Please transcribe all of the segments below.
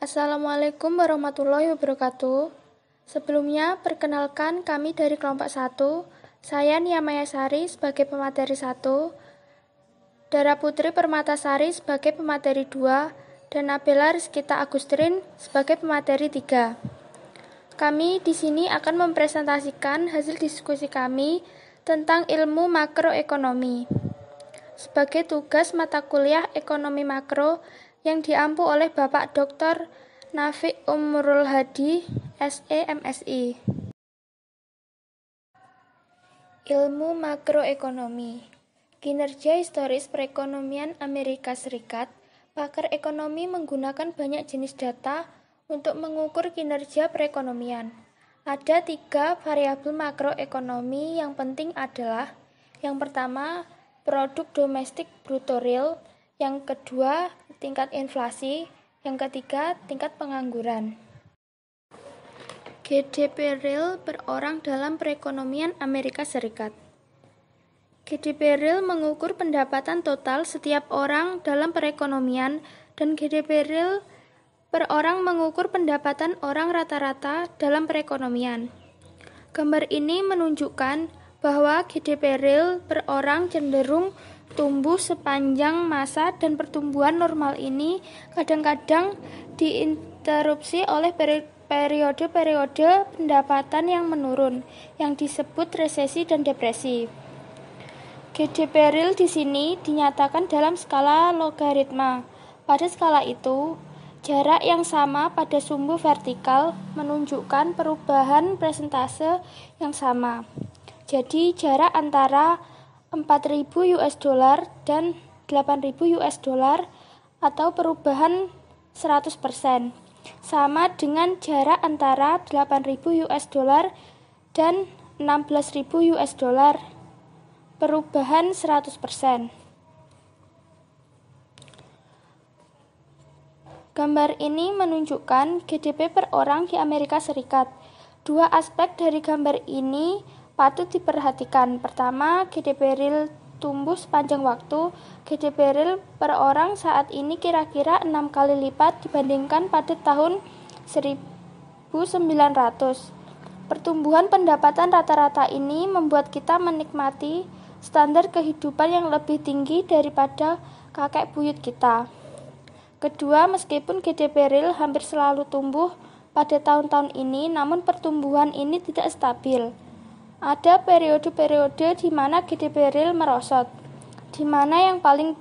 Assalamualaikum warahmatullahi wabarakatuh. Sebelumnya, perkenalkan kami dari kelompok 1. Saya Nia Mayasari sebagai pemateri 1, Dara Putri Permatasari sebagai pemateri 2, dan Nabela Rizkita Agustrin sebagai pemateri 3. Kami di sini akan mempresentasikan hasil diskusi kami tentang ilmu makroekonomi sebagai tugas mata kuliah ekonomi makro yang diampu oleh Bapak Dr. Nafiq Umrul Hadi, SE MSI. Ilmu makroekonomi, kinerja historis perekonomian Amerika Serikat. Pakar ekonomi menggunakan banyak jenis data untuk mengukur kinerja perekonomian. Ada 3 variabel makroekonomi yang penting adalah: yang pertama, produk domestik bruto real; yang kedua, tingkat inflasi; yang ketiga, tingkat pengangguran. GDP real per orang dalam perekonomian Amerika Serikat. GDP real mengukur pendapatan total setiap orang dalam perekonomian, dan GDP real per orang mengukur pendapatan orang rata-rata dalam perekonomian. Gambar ini menunjukkan bahwa GDP real per orang cenderung tumbuh sepanjang masa, dan pertumbuhan normal ini kadang-kadang diinterupsi oleh periode-periode pendapatan yang menurun yang disebut resesi dan depresi. GDP real di sini dinyatakan dalam skala logaritma. Pada skala itu, jarak yang sama pada sumbu vertikal menunjukkan perubahan persentase yang sama. Jadi jarak antara 4.000 US dollar dan 8.000 US dollar atau perubahan 100% sama dengan jarak antara 8.000 US dollar dan 16.000 US dollar, perubahan 100%. Gambar ini menunjukkan GDP per orang di Amerika Serikat. 2 aspek dari gambar ini patut diperhatikan. Pertama, GDP real tumbuh sepanjang waktu. GDP real per orang saat ini kira-kira 6 kali lipat dibandingkan pada tahun 1900. Pertumbuhan pendapatan rata-rata ini membuat kita menikmati standar kehidupan yang lebih tinggi daripada kakek buyut kita. Kedua, meskipun GDP real hampir selalu tumbuh pada tahun-tahun ini, namun pertumbuhan ini tidak stabil. Ada periode-periode di mana GDP real merosot, di mana yang paling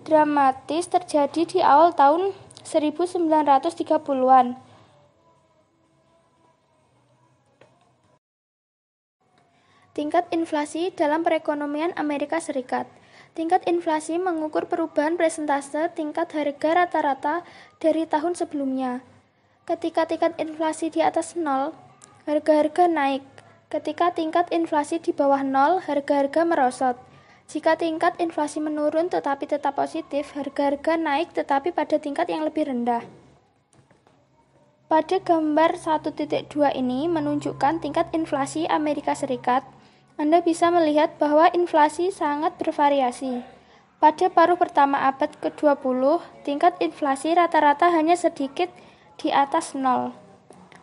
dramatis terjadi di awal tahun 1930-an. Tingkat inflasi dalam perekonomian Amerika Serikat. Tingkat inflasi mengukur perubahan persentase tingkat harga rata-rata dari tahun sebelumnya. Ketika tingkat inflasi di atas 0, harga-harga naik. Ketika tingkat inflasi di bawah 0, harga-harga merosot. Jika tingkat inflasi menurun tetapi tetap positif, harga-harga naik tetapi pada tingkat yang lebih rendah. Pada gambar 1.2 ini menunjukkan tingkat inflasi Amerika Serikat. Anda bisa melihat bahwa inflasi sangat bervariasi. Pada paruh pertama abad ke-20, tingkat inflasi rata-rata hanya sedikit di atas 0.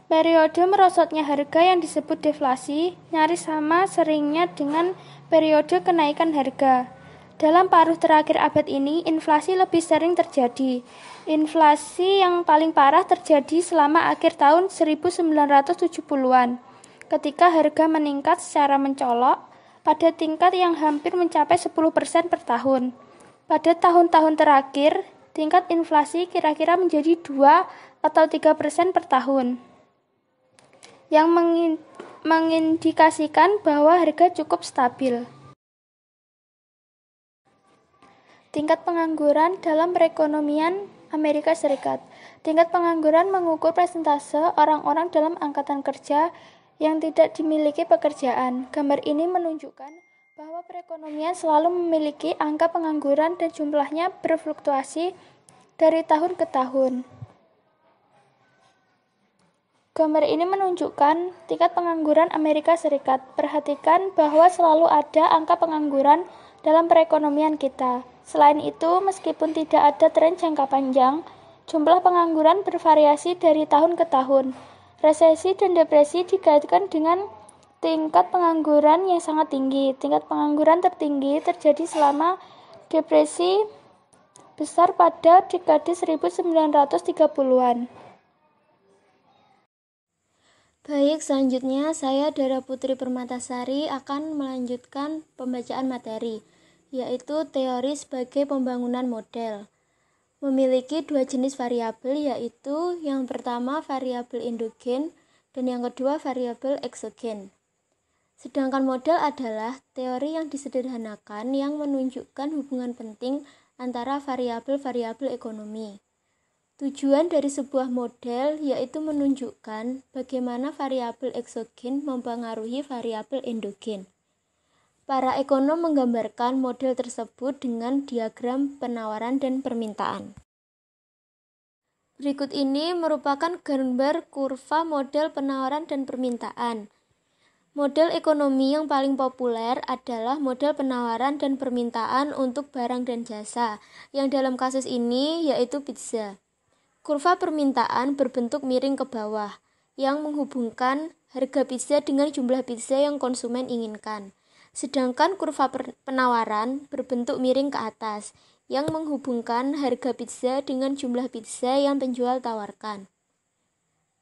Periode merosotnya harga yang disebut deflasi nyaris sama seringnya dengan periode kenaikan harga. Dalam paruh terakhir abad ini, inflasi lebih sering terjadi. Inflasi yang paling parah terjadi selama akhir tahun 1970-an, ketika harga meningkat secara mencolok pada tingkat yang hampir mencapai 10% per tahun. Pada tahun-tahun terakhir, tingkat inflasi kira-kira menjadi 2 atau 3% per tahun, yang mengindikasikan bahwa harga cukup stabil. Tingkat pengangguran dalam perekonomian Amerika Serikat. Tingkat pengangguran mengukur persentase orang-orang dalam angkatan kerja yang tidak dimiliki pekerjaan. Gambar ini menunjukkan bahwa perekonomian selalu memiliki angka pengangguran dan jumlahnya berfluktuasi dari tahun ke tahun. Gambar ini menunjukkan tingkat pengangguran Amerika Serikat. Perhatikan bahwa selalu ada angka pengangguran dalam perekonomian kita. Selain itu, meskipun tidak ada tren jangka panjang Jumlah pengangguran bervariasi dari tahun ke tahun. Resesi dan depresi dikaitkan dengan tingkat pengangguran yang sangat tinggi. Tingkat pengangguran tertinggi terjadi selama depresi besar pada dekade 1930-an. Baik, selanjutnya saya Dara Putri Permatasari akan melanjutkan pembacaan materi, yaitu teori sebagai pembangunan model. Memiliki dua jenis variabel, yaitu yang pertama variabel endogen dan yang kedua variabel eksogen. Sedangkan model adalah teori yang disederhanakan yang menunjukkan hubungan penting antara variabel-variabel ekonomi. Tujuan dari sebuah model yaitu menunjukkan bagaimana variabel eksogen mempengaruhi variabel endogen. Para ekonom menggambarkan model tersebut dengan diagram penawaran dan permintaan. Berikut ini merupakan gambar kurva model penawaran dan permintaan. Model ekonomi yang paling populer adalah model penawaran dan permintaan untuk barang dan jasa, yang dalam kasus ini yaitu pizza. Kurva permintaan berbentuk miring ke bawah, yang menghubungkan harga pizza dengan jumlah pizza yang konsumen inginkan. Sedangkan kurva penawaran berbentuk miring ke atas, yang menghubungkan harga pizza dengan jumlah pizza yang penjual tawarkan.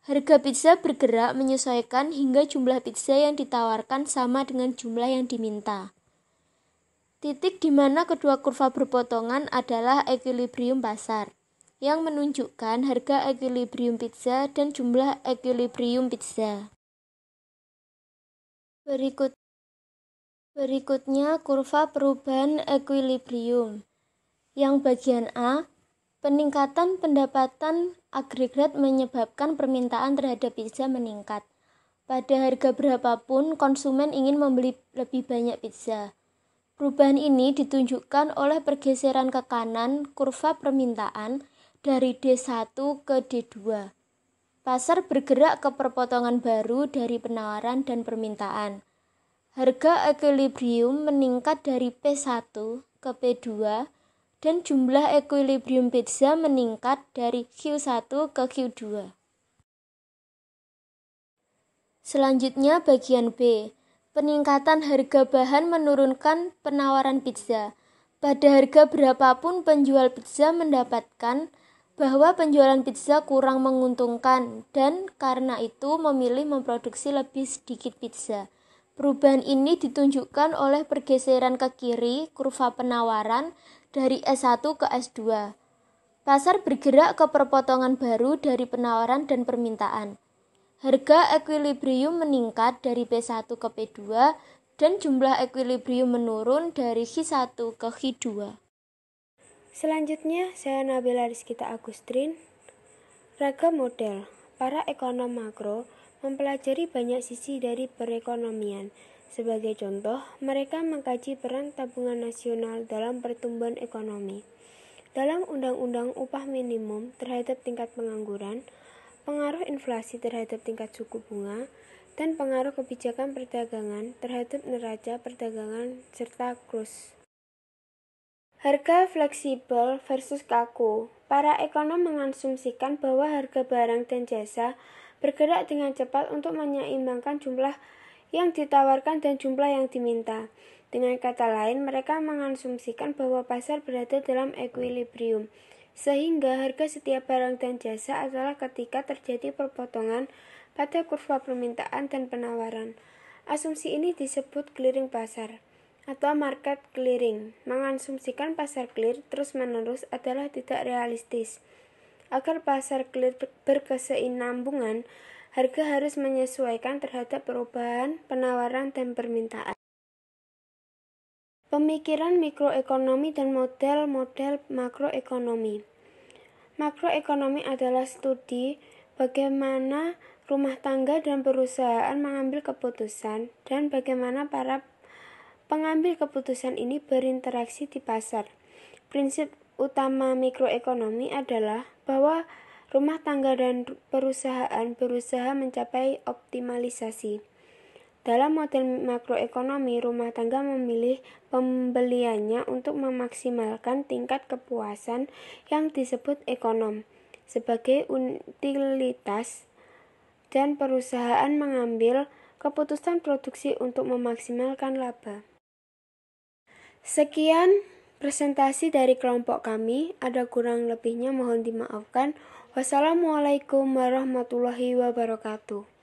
Harga pizza bergerak menyesuaikan hingga jumlah pizza yang ditawarkan sama dengan jumlah yang diminta. Titik di mana kedua kurva berpotongan adalah equilibrium pasar, yang menunjukkan harga equilibrium pizza dan jumlah equilibrium pizza. Berikutnya kurva perubahan equilibrium. Yang bagian A, peningkatan pendapatan agregat menyebabkan permintaan terhadap pizza meningkat. Pada harga berapapun, konsumen ingin membeli lebih banyak pizza. Perubahan ini ditunjukkan oleh pergeseran ke kanan kurva permintaan dari D1 ke D2. Pasar bergerak ke perpotongan baru dari penawaran dan permintaan. Harga equilibrium meningkat dari P1 ke P2 dan jumlah equilibrium pizza meningkat dari Q1 ke Q2. Selanjutnya bagian B. Peningkatan harga bahan menurunkan penawaran pizza. Pada harga berapapun penjual pizza mendapatkan bahwa penjualan pizza kurang menguntungkan dan karena itu memilih memproduksi lebih sedikit pizza. Perubahan ini ditunjukkan oleh pergeseran ke kiri kurva penawaran dari S1 ke S2. Pasar bergerak ke perpotongan baru dari penawaran dan permintaan. Harga equilibrium meningkat dari P1 ke P2 dan jumlah equilibrium menurun dari Q1 ke Q2. Selanjutnya, saya Nabila Rizkita Agustrin. Ragam model. Para ekonom makro mempelajari banyak sisi dari perekonomian. Sebagai contoh, mereka mengkaji peran tabungan nasional dalam pertumbuhan ekonomi. Dalam Undang-Undang Upah Minimum terhadap tingkat pengangguran, pengaruh inflasi terhadap tingkat suku bunga, dan pengaruh kebijakan perdagangan terhadap neraca perdagangan serta kurs. Harga fleksibel versus kaku. Para ekonom mengasumsikan bahwa harga barang dan jasa bergerak dengan cepat untuk menyeimbangkan jumlah yang ditawarkan dan jumlah yang diminta. Dengan kata lain, mereka mengasumsikan bahwa pasar berada dalam equilibrium, sehingga harga setiap barang dan jasa adalah ketika terjadi perpotongan pada kurva permintaan dan penawaran. Asumsi ini disebut clearing pasar atau market clearing. Mengasumsikan pasar clear terus-menerus adalah tidak realistis. Agar pasar clear berkesinambungan, harga harus menyesuaikan terhadap perubahan penawaran dan permintaan. Pemikiran mikroekonomi dan model-model makroekonomi. Makroekonomi adalah studi bagaimana rumah tangga dan perusahaan mengambil keputusan dan bagaimana para pengambil keputusan ini berinteraksi di pasar. Prinsip utama mikroekonomi adalah bahwa rumah tangga dan perusahaan berusaha mencapai optimalisasi. Dalam model makroekonomi, rumah tangga memilih pembeliannya untuk memaksimalkan tingkat kepuasan yang disebut ekonom. sebagai utilitas dan perusahaan mengambil keputusan produksi untuk memaksimalkan laba. Sekian presentasi dari kelompok kami, ada kurang lebihnya mohon dimaafkan. Wassalamualaikum warahmatullahi wabarakatuh.